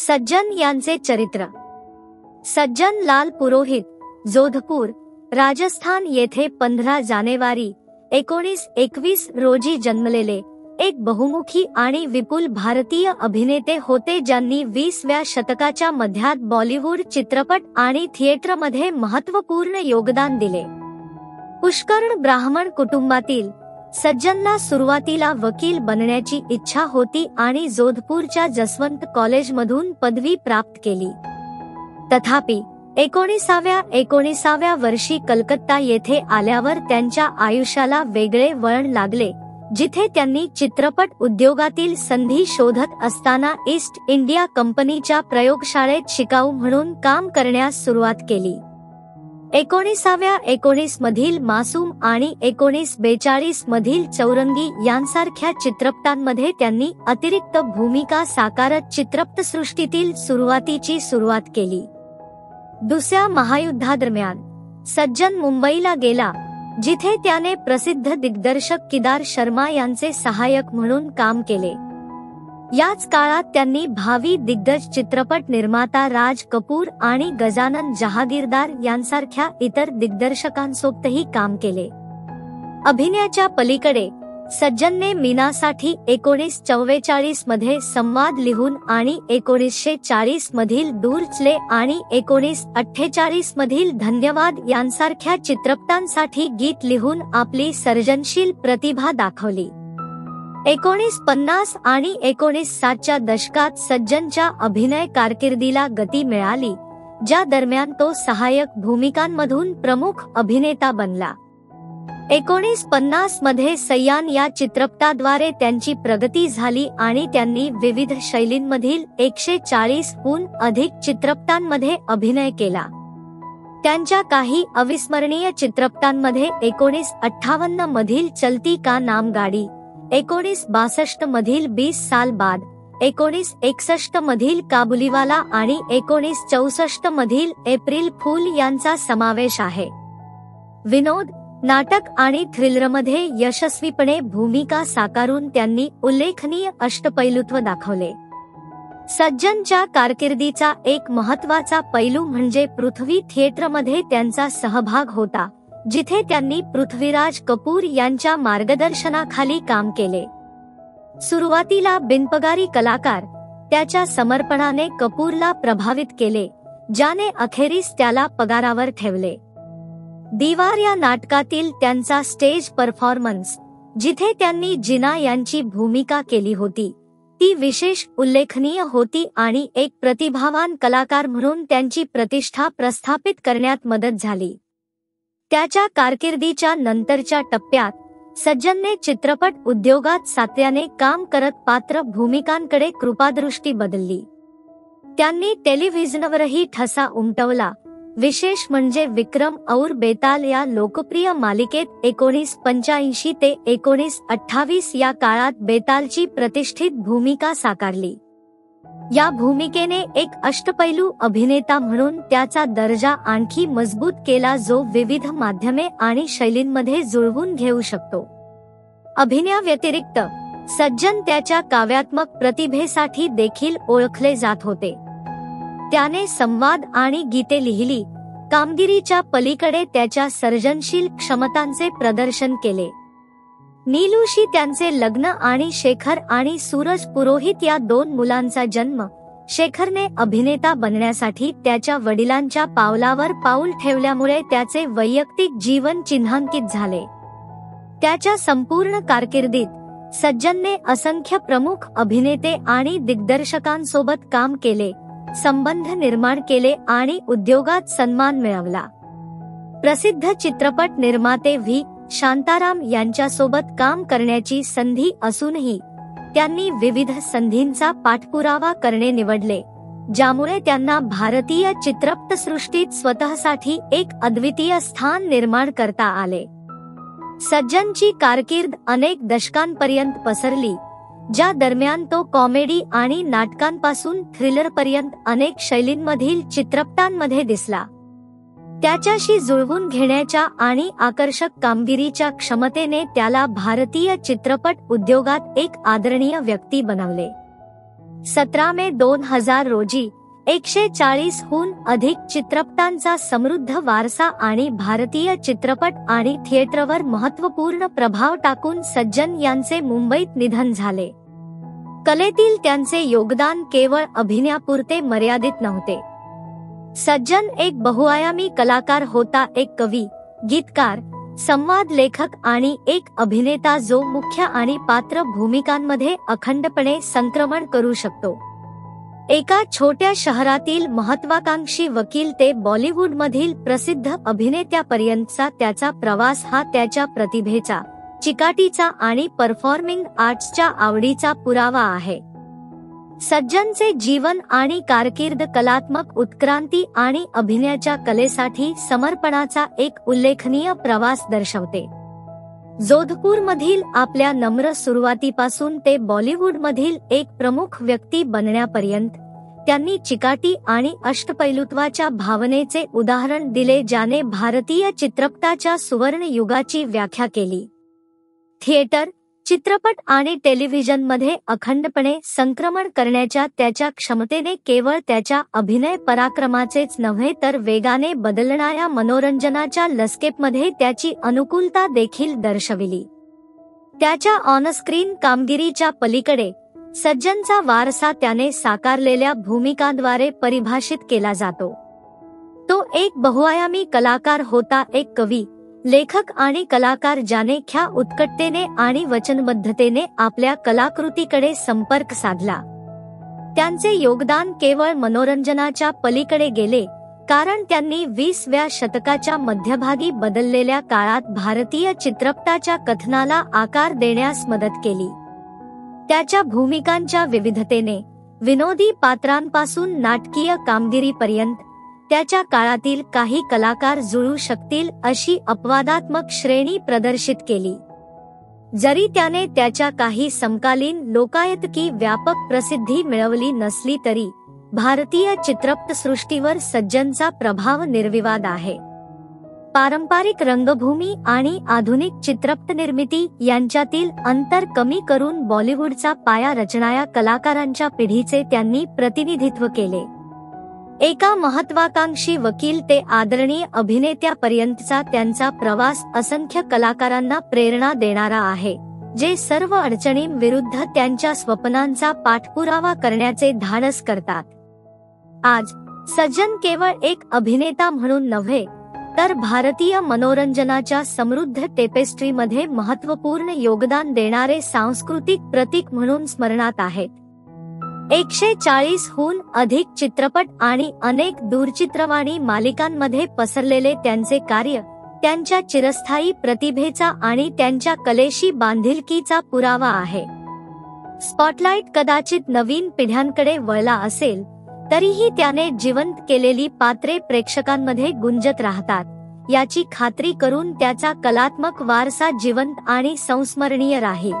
सज्जन यांचे चरित्र. सज्जन लाल पुरोहित जोधपूर, राजस्थान येथे 15 जानेवारी 1921 रोजी जन्मलेले एक बहुमुखी आणि विपुल भारतीय अभिनेते होते, ज्यांनी 20व्या शतकाच्या मध्यात बॉलिवूड चित्रपट आणि थिएटरमध्ये महत्त्वपूर्ण योगदान दिले. पुष्कळ ब्राह्मण कुटुंबातील सज्जनला सुरुवातीला वकील बनण्याची इच्छा होती आणि जोधपूरच्या जसवंत कॉलेजमधून पदवी प्राप्त केली. तथापि 19व्या वर्षी कलकत्ता येथे आल्यावर त्यांच्या आयुष्याला वेगळे वळण लागले, जिथे त्यांनी चित्रपट उद्योगातील संधी शोधत असताना ईस्ट इंडिया कंपनीच्या प्रयोगशाळेत शिकाऊ म्हणून काम करण्यास सुरुवात केली. 1919 मधील मासूम आणि 1942 मधील चौरंगी यांसारख्या चित्रपटांमध्ये त्यांनी अतिरिक्त भूमिका साकारत चित्रपटसृष्टीतील सुरुवातीची सुरुवात केली. दुसऱ्या महायुद्धादरम्यान सज्जन मुंबईला गेला, जिथे त्याने प्रसिद्ध दिग्दर्शक केदार शर्मा यांचे सहाय्यक म्हणून काम केले. याच काळात त्यांनी भावी दिग्गज चित्रपट निर्माता राज कपूर आणि गजानन जहागीरदार यांसारख्या इतर दिग्दर्शकांसोबतही काम केले. अभिनयाच्या पलीकडे सज्जनने मीनासाठी 1944 मध्ये संवाद लिहून आणि 1940 मधील दूर चले आणि 1948 मधील धन्यवाद यांसारख्या चित्रपटांसाठी गीत लिहून आपली सर्जनशील प्रतिभा दाखवली. 1950 आणि 1960च्या दशकात सज्जनच्या अभिनय कारकिर्दीला गती मिळाली, ज्या दरम्यान तो सहाय्यक भूमिकांमधून प्रमुख अभिनेता बनला. 1950 मध्ये सैयान या चित्रपटाद्वारे त्यांची प्रगती झाली आणि त्यांनी विविध शैलींमधील 140हून अधिक चित्रपटांमध्ये अभिनय केला. त्यांच्या काही अविस्मरणीय चित्रपटांमध्ये 1958 मधील चलती का नाम गाडी, 1962 मधील 20 साल बाद, 1961 मधील काबुलीवाला आणि 1964 मधील एप्रिल फूल यांचा समावेश आहे. विनोद, नाटक आणि थ्रिलरमध्ये यशस्वीपणे भूमिका साकारून त्यांनी उल्लेखनीय अष्टपैलुत्व दाखवले. सज्जनच्या कारकिर्दीचा एक महत्त्वाचा पैलू म्हणजे पृथ्वी थिएटरमध्ये त्यांचा सहभाग होता, जिथे त्यांनी पृथ्वीराज कपूर यांच्या मार्गदर्शनाखाली काम केले. सुरुवातीला बिनपगारी कलाकार, त्याच्या समर्पणाने कपूरला प्रभावित केले, ज्याने अखेरीस त्याला पगारावर ठेवले. दीवार या नाटकातील त्यांचा स्टेज परफॉर्मन्स, जिथे त्यांनी जिना यांची भूमिका केली होती, ती विशेष उल्लेखनीय होती आणि एक प्रतिभावान कलाकार म्हणून त्यांची प्रतिष्ठा प्रस्थापित करण्यात मदत झाली. त्याच्या कारकिर्दीच्या नंतरच्या टप्प्यात सज्जनने चित्रपट उद्योगात सातत्याने काम करत पात्र भूमिकांकडे कृपादृष्टी बदलली. त्यांनी टेलिव्हिजनवरही ठसा उमटवला. विशेष म्हणजे विक्रम और बेताल या लोकप्रिय मालिकेत 1985 ते 1928 या काळात बेतालची प्रतिष्ठित भूमिका साकारली. या भूमिकेने एक अष्टपैलू अभिनेता म्हणून त्याचा दर्जा आणखी मजबूत केला, जो विविध माध्यमे आणि शैलींमध्ये जुळवून घेऊ शकतो. अभिनयाव्यतिरिक्त सज्जन त्याच्या काव्यात्मक प्रतिभेसाठी देखील ओळखले जात होते. त्याने संवाद आणि गीते लिहिली. कामगिरीच्या पलीकडे त्याच्या सर्जनशील क्षमतांचे प्रदर्शन केले. नीलूशी त्यांचे लग्न आणि शेखर आणि सूरज पुरोहित या 2 मुलांचा जन्म. शेखरने अभिनेता बनण्यासाठी त्याच्या वडिलांच्या पावलावर पाऊल ठेवल्यामुळे त्याचे वैयक्तिक जीवन चिन्हांकित झाले. त्याच्या संपूर्ण कारकिर्दीत सज्जनने असंख्य प्रमुख अभिनेते आणि दिग्दर्शकांसोबत काम केले, संबंध निर्माण केले आणि उद्योगात सन्मान मिळवला. प्रसिद्ध चित्रपट निर्माते व्ही. शांताराम यांच्यासोबत काम करण्याची संधी असूनही त्यांनी विविध संधींचा पाठपुरावा करणे निवडले, ज्यामुळे त्यांना भारतीय चित्रपटसृष्टीत स्वतःसाठी एक अद्वितीय स्थान निर्माण करता आले. सज्जनची कारकीर्द अनेक दशकांपर्यंत पसरली, ज्या दरम्यान तो कॉमेडी आणि नाटकांपासून थ्रिलरपर्यंत अनेक शैलींमधील चित्रपटांमध्ये दिसला. त्याच्याशी जुळवून घेण्याच्या आणि आकर्षक कामगिरीच्या क्षमतेने त्याला भारतीय चित्रपट उद्योगात एक आदरणीय व्यक्ती बनवले. 17 मे 2000 रोजी 140 हून अधिक चित्रपटांचा समृद्ध वारसा आणि भारतीय चित्रपट आणि थिएटरवर महत्त्वपूर्ण प्रभाव टाकून सज्जन यांचे मुंबईत निधन झाले. कलेतील त्यांचे योगदान केवळ अभिनयापुरते मर्यादित नव्हते. सज्जन एक बहुआयामी कलाकार होता, एक कवी, गीतकार, संवाद लेखक आणि एक अभिनेता जो मुख्य आणि पात्र भूमिकांमध्ये अखंडपणे संक्रमण करू शकतो. एका छोट्या शहरातील महत्त्वाकांक्षी वकील ते बॉलिवूडमधील प्रसिद्ध अभिनेत्यापर्यंतचा त्याचा प्रवास हा त्याच्या प्रतिभेचा, चिकाटीचा आणि परफॉर्मिंग आर्ट्सच्या आवडीचा पुरावा आहे. सज्जनचे जीवन आणि कारकीर्द कलात्मक उत्क्रांती आणि अभिनयाच्या कलेसाठी समर्पणाचा एक उल्लेखनीय प्रवास दर्शवते. जोधपूरमधील आपल्या नम्र सुरुवातीपासून ते बॉलिवूडमधील एक प्रमुख व्यक्ती बनण्यापर्यंत त्यांनी चिकाटी आणि अष्टपैलुत्वाच्या भावनेचे उदाहरण दिले, ज्याने भारतीय चित्रपटाच्या सुवर्ण युगाची व्याख्या केली. थिएटर, चित्रपट आणि टेलिव्हिजनमध्ये अखंडपणे संक्रमण करण्याच्या त्याच्या क्षमतेने केवळ त्याच्या अभिनय पराक्रमाचेच नव्हे तर वेगाने बदलणाऱ्या मनोरंजनाच्या लँडस्केपमध्ये त्याची अनुकूलता देखील दर्शविली. त्याच्या ऑनस्क्रीन कामगिरीच्या पलीकडे सज्जनचा वारसा त्याने साकारलेल्या भूमिकांद्वारे परिभाषित केला जातो. तो एक बहुआयामी कलाकार होता, एक कवी, लेखक आणि कलाकार ज्याने ख्या उत्कटतेने आणि वचनबद्धतेने आपल्या कलाकृतीकडे संपर्क साधला. त्यांचे योगदान केवळ मनोरंजनाच्या पलीकडे गेले, कारण त्यांनी 20व्या शतकाच्या मध्यभागी बदललेल्या काळात भारतीय चित्रपटाच्या कथनाला आकार देण्यास मदत केली. त्याच्या भूमिकांच्या विविधतेने, विनोदी पात्रांपासून नाटकीय कामगिरीपर्यंत, त्याच्या काळातील काही कलाकार जुळू शकतील अशी अपवादात्मक श्रेणी प्रदर्शित केली. जरी त्याने त्याच्या काही समकालीन लोकायतकी व्यापक प्रसिद्धी मिळवली नसली तरी भारतीय चित्रपटसृष्टीवर सज्जनचा प्रभाव निर्विवाद आहे. पारंपरिक रंगभूमी आणि आधुनिक चित्रपट निर्मिती यांच्यातील अंतर कमी करून बॉलिवूडचा पाया रचणाऱ्या कलाकारांच्या पिढीचे त्यांनी प्रतिनिधित्व केले. एका महत्त्वाकांक्षी वकील ते आदरणीय अभिनेत्यापर्यंतचा त्यांचा प्रवास असंख्य कलाकारांना प्रेरणा देणारा आहे, जे सर्व अडचणींविरुद्ध त्यांच्या स्वप्नांचा पाठपुरावा करण्याचे धाडस करतात. आज सज्जन केवळ एक अभिनेता म्हणून नव्हे तर भारतीय मनोरंजनाच्या समृद्ध टेपेस्ट्रीमध्ये महत्त्वपूर्ण योगदान देणारे सांस्कृतिक प्रतीक म्हणून स्मरणात आहेत. 140 हून अधिक चित्रपट आणि अनेक दूरचित्रवाणी मालिकांमध्ये पसरलेले त्यांचे कार्य त्यांच्या चिरस्थायी प्रतिभेचा आणि त्यांच्या कलेशी बांधिलकीचा पुरावा आहे. स्पॉटलाइट कदाचित नवीन पिढ्यांकडे वळला असेल तरीही त्याने जिवंत केलेली पात्रे प्रेक्षकांमध्ये गुंजत राहतात, याची खात्री करून त्याचा कलात्मक वारसा जिवंत आणि संस्मरणीय राहील.